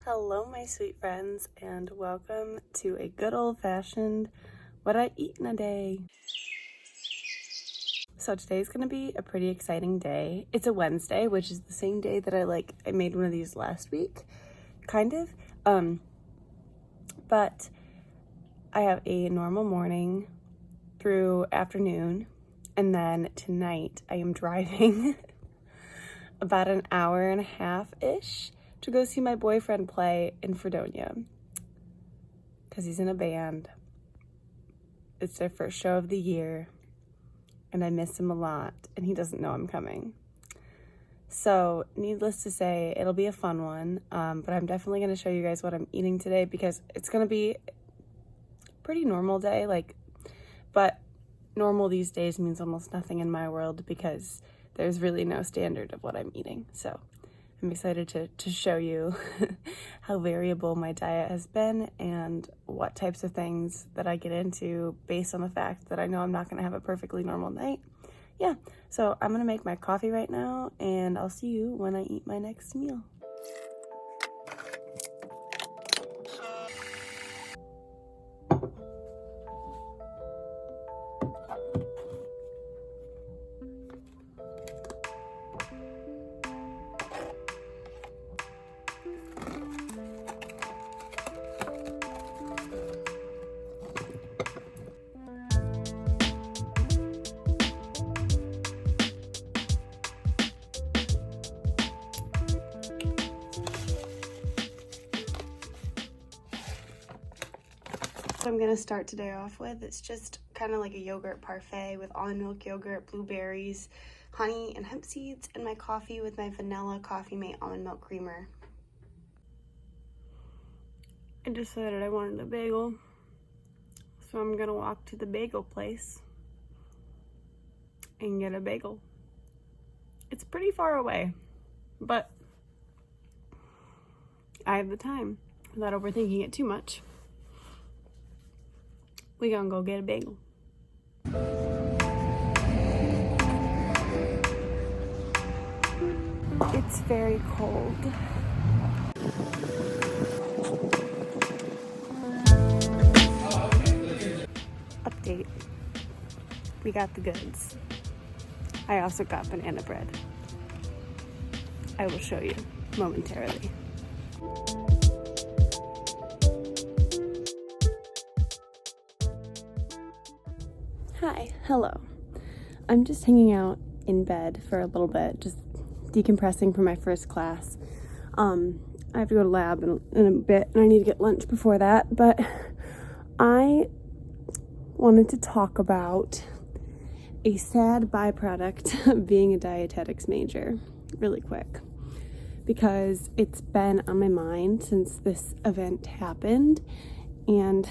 Hello, my sweet friends, and welcome to a good old-fashioned what I eat in a day. So today's gonna be a pretty exciting day. It's a Wednesday, which is the same day that I made one of these last week, kind of. But I have a normal morning through afternoon, and then tonight I am driving about an hour and a half-ish to go see my boyfriend play in Fredonia because he's in a band. It's their first show of the year, and I miss him a lot, and he doesn't know I'm coming. So, needless to say, it'll be a fun one, but I'm definitely going to show you guys what I'm eating today because it's going to be a pretty normal day, but normal these days means almost nothing in my world because there's really no standard of what I'm eating. So I'm excited to show you how variable my diet has been and what types of things that I get into based on the fact that I know I'm not going to have a perfectly normal night. Yeah, so I'm going to make my coffee right now, and I'll see you when I eat my next meal. So I'm gonna start today off with, it's just kind of like a yogurt parfait with almond milk yogurt, blueberries, honey, and hemp seeds, and my coffee with my vanilla Coffee Mate almond milk creamer. I decided I wanted a bagel, so I'm gonna walk to the bagel place and get a bagel. It's pretty far away, but I have the time without overthinking it too much. We gonna go get a bagel. It's very cold. Update. We got the goods. I also got banana bread. I will show you momentarily. Hi, hello. I'm just hanging out in bed for a little bit, just decompressing from my first class. I have to go to lab in a bit, and I need to get lunch before that, but I wanted to talk about a sad byproduct of being a dietetics major really quick, because it's been on my mind since this event happened, and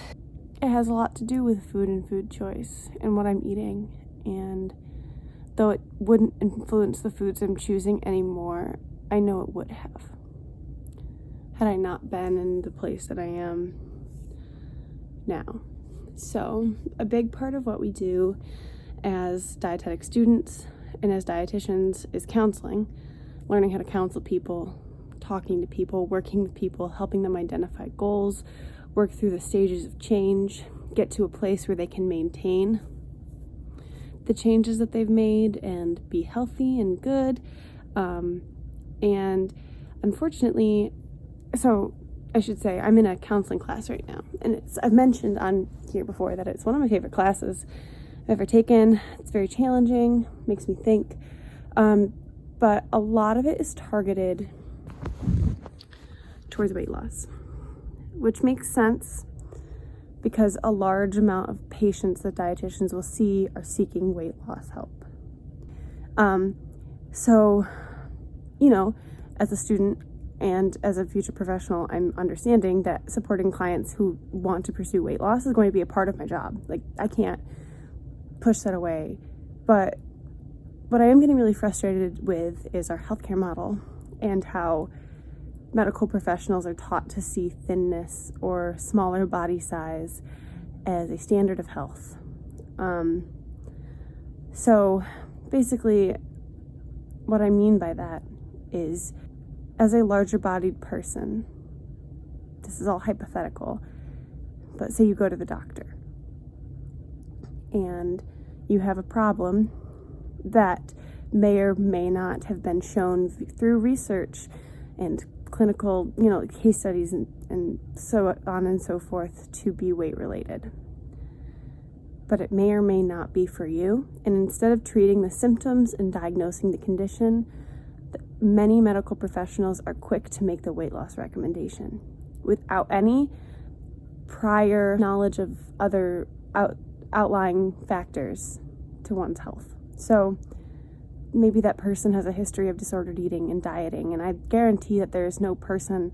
it has a lot to do with food and food choice and what I'm eating. And though it wouldn't influence the foods I'm choosing anymore, I know it would have had I not been in the place that I am now. So a big part of what we do as dietetic students and as dietitians is counseling, learning how to counsel people, talking to people, working with people, helping them identify goals, work through the stages of change, get to a place where they can maintain the changes that they've made and be healthy and good. And unfortunately, so I should say I'm in a counseling class right now, and I've mentioned on here before that it's one of my favorite classes I've ever taken. It's very challenging, makes me think, but a lot of it is targeted towards weight loss, which makes sense because a large amount of patients that dietitians will see are seeking weight loss help. So, as a student and as a future professional, I'm understanding that supporting clients who want to pursue weight loss is going to be a part of my job. I can't push that away. But what I am getting really frustrated with is our healthcare model and how medical professionals are taught to see thinness or smaller body size as a standard of health. So basically, what I mean by that is, as a larger bodied person, this is all hypothetical, but say you go to the doctor and you have a problem that may or may not have been shown through research and clinical, case studies and so on and so forth to be weight related. But it may or may not be for you. And instead of treating the symptoms and diagnosing the condition, many medical professionals are quick to make the weight loss recommendation without any prior knowledge of other outlying factors to one's health. So maybe that person has a history of disordered eating and dieting, and I guarantee that there is no person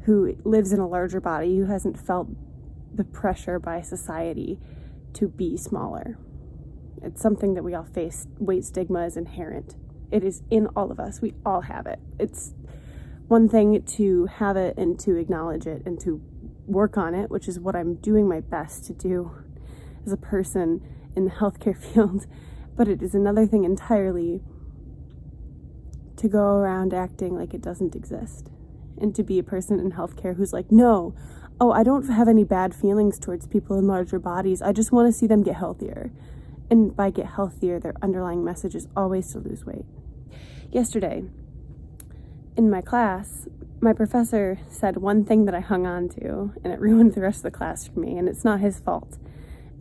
who lives in a larger body who hasn't felt the pressure by society to be smaller. It's something that we all face. Weight stigma is inherent. It is in all of us. We all have it. It's one thing to have it and to acknowledge it and to work on it, which is what I'm doing my best to do as a person in the healthcare field. But it is another thing entirely to go around acting like it doesn't exist, and to be a person in healthcare who's like, no, I don't have any bad feelings towards people in larger bodies. I just want to see them get healthier. And by get healthier, their underlying message is always to lose weight. Yesterday, in my class, my professor said one thing that I hung on to, and it ruined the rest of the class for me, and it's not his fault.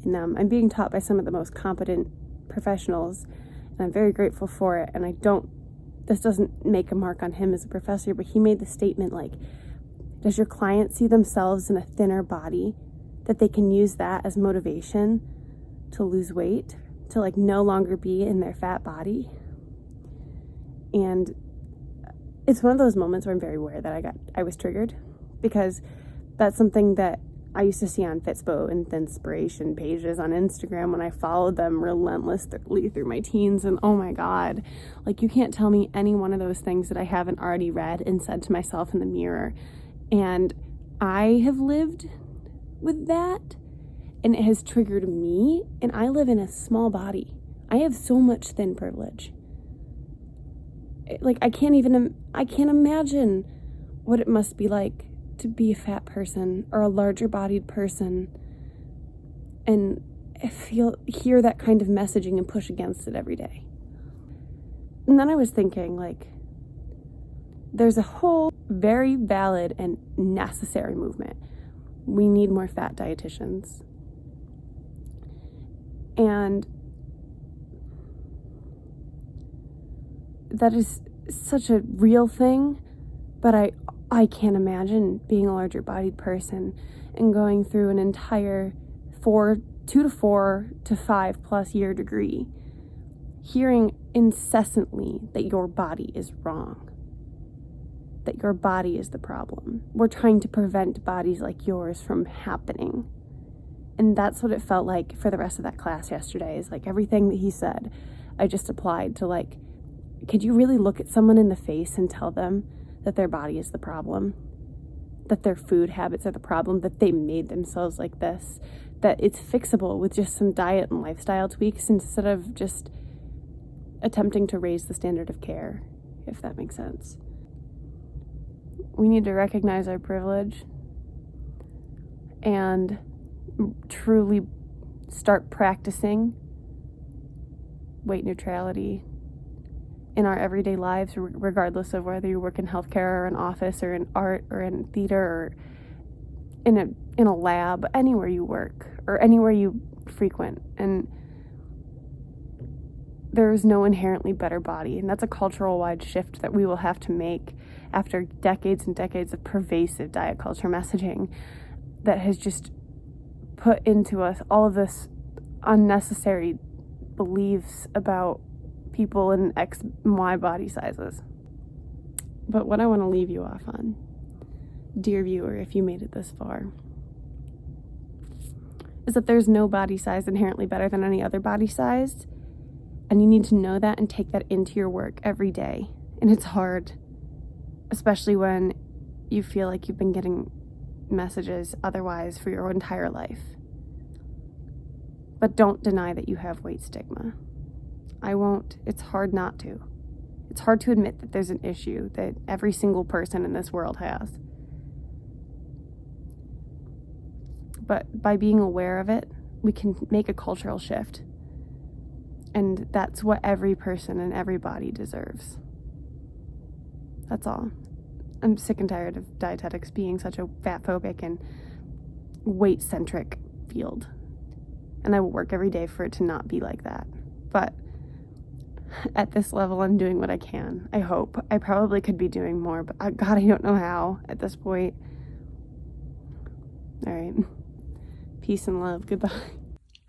And I'm being taught by some of the most competent professionals, and I'm very grateful for it, and this doesn't make a mark on him as a professor, but he made the statement like, does your client see themselves in a thinner body, that they can use that as motivation to lose weight, to no longer be in their fat body? And it's one of those moments where I'm very aware that I was triggered, because that's something that I used to see on Fitspo and Thinspiration pages on Instagram when I followed them relentlessly through my teens. And oh my God, you can't tell me any one of those things that I haven't already read and said to myself in the mirror. And I have lived with that, and it has triggered me, and I live in a small body. I have so much thin privilege. I can't imagine what it must be like to be a fat person or a larger bodied person and hear that kind of messaging and push against it every day. And then I was thinking, there's a whole very valid and necessary movement. We need more fat dietitians. And that is such a real thing, but I can't imagine being a larger bodied person and going through an entire 2 to 4 to 5+ year degree, hearing incessantly that your body is wrong, that your body is the problem. We're trying to prevent bodies like yours from happening. And that's what it felt like for the rest of that class yesterday, is everything that he said, I just applied to could you really look at someone in the face and tell them that their body is the problem, that their food habits are the problem, that they made themselves like this, that it's fixable with just some diet and lifestyle tweaks instead of just attempting to raise the standard of care, if that makes sense. We need to recognize our privilege and truly start practicing weight neutrality in our everyday lives, regardless of whether you work in healthcare or in office or in art or in theater or in a lab, anywhere you work or anywhere you frequent. And there is no inherently better body, and that's a cultural wide shift that we will have to make after decades and decades of pervasive diet culture messaging that has just put into us all of this unnecessary beliefs about people in X and Y body sizes. But what I want to leave you off on, dear viewer, if you made it this far, is that there's no body size inherently better than any other body size, and you need to know that and take that into your work every day. And it's hard, especially when you feel like you've been getting messages otherwise for your entire life. But don't deny that you have weight stigma. I won't. It's hard not to. It's hard to admit that there's an issue that every single person in this world has. but by being aware of it, we can make a cultural shift. And that's what every person and every body deserves. That's all. I'm sick and tired of dietetics being such a fat-phobic and weight-centric field. And I will work every day for it to not be like that. But at this level, I'm doing what I can. I hope. I probably could be doing more, but God, I don't know how at this point. All right. Peace and love. Goodbye.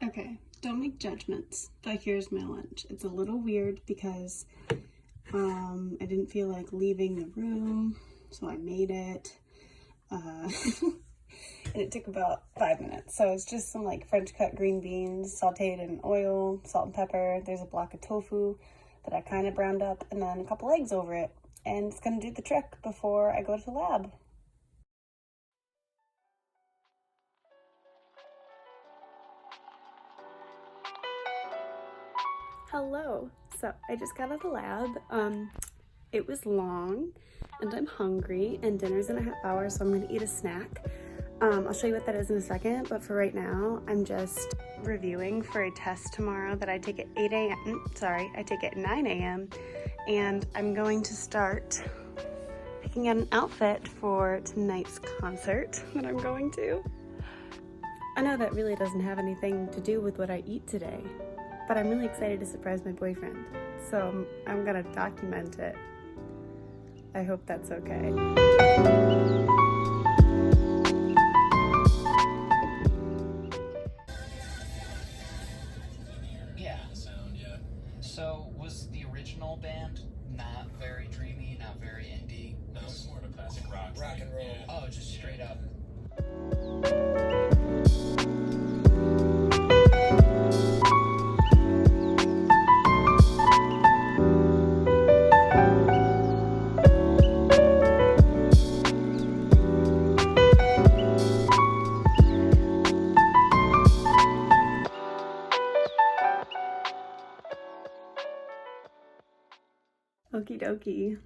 Okay, don't make judgments, but here's my lunch. It's a little weird because I didn't feel like leaving the room, so I made it. And it took about 5 minutes. So it's just some like French cut green beans sauteed in oil, salt and pepper. There's a block of tofu that I kind of browned up, and then a couple eggs over it. And it's gonna do the trick before I go to the lab. Hello. So I just got out of the lab. It was long and I'm hungry, and dinner's in a half hour, so I'm gonna eat a snack. I'll show you what that is in a second, but for right now, I'm just reviewing for a test tomorrow that I take at 8 a.m. Sorry, I take at 9 a.m. And I'm going to start picking out an outfit for tonight's concert that I'm going to. I know that really doesn't have anything to do with what I eat today, but I'm really excited to surprise my boyfriend, so I'm gonna document it. I hope that's okay. Yeah. Sound, yeah. So was the original band not very dreamy, not very indie? No, it's more of a classic rock and roll. Yeah. Oh, just straight up. Okie dokie.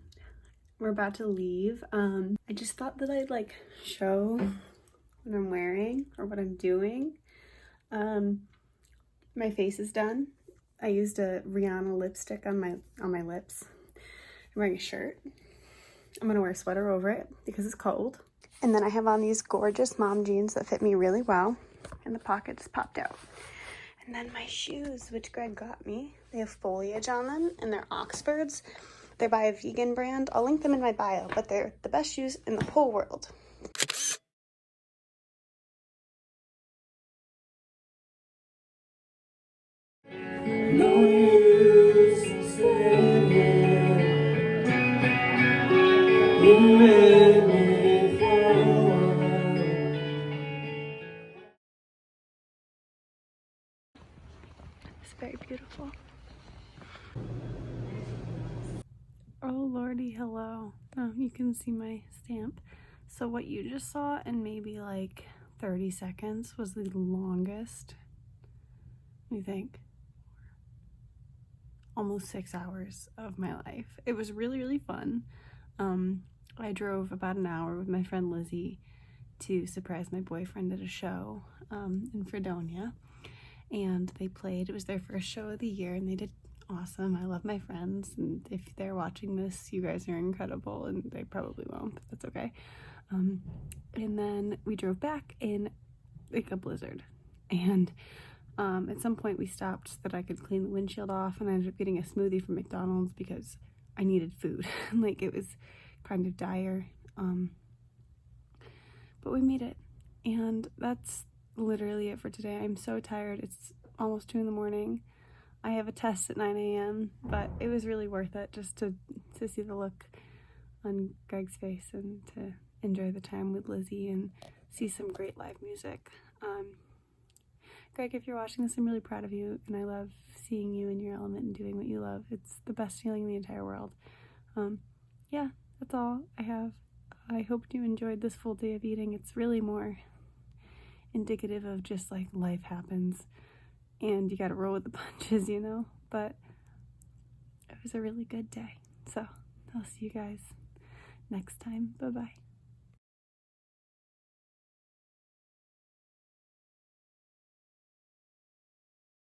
We're about to leave. I just thought that I'd like show what I'm wearing or what I'm doing. My face is done. I used a Rihanna lipstick on my lips. I'm wearing a shirt. I'm gonna wear a sweater over it because it's cold. And then I have on these gorgeous mom jeans that fit me really well, and the pockets popped out. And then my shoes, which Greg got me, they have foliage on them, and they're Oxfords. They're by a vegan brand. I'll link them in my bio, but they're the best shoes in the whole world. No use in staying here. You made me fall. It's very beautiful. Oh lordy, hello. Oh, you can see my stamp. So what you just saw in maybe like 30 seconds was the longest, let me think, almost 6 hours of my life. It was really, really fun. I drove about an hour with my friend Lizzie to surprise my boyfriend at a show in Fredonia. And they played, it was their first show of the year, and they did awesome. I love my friends, and if they're watching this, you guys are incredible, and they probably won't, but that's okay. And then we drove back in like a blizzard, and at some point we stopped so that I could clean the windshield off, and I ended up getting a smoothie from McDonald's because I needed food. Like, it was kind of dire, but we made it, and that's literally it for today. I'm so tired. It's almost 2 in the morning. I have a test at 9 a.m., but it was really worth it just to see the look on Greg's face and to enjoy the time with Lizzie and see some great live music. Greg, if you're watching this, I'm really proud of you, and I love seeing you in your element and doing what you love. It's the best feeling in the entire world. Yeah, that's all I have. I hope you enjoyed this full day of eating. It's really more indicative of just like life happens and you gotta roll with the punches, you know, but it was a really good day. So I'll see you guys next time. Bye-bye.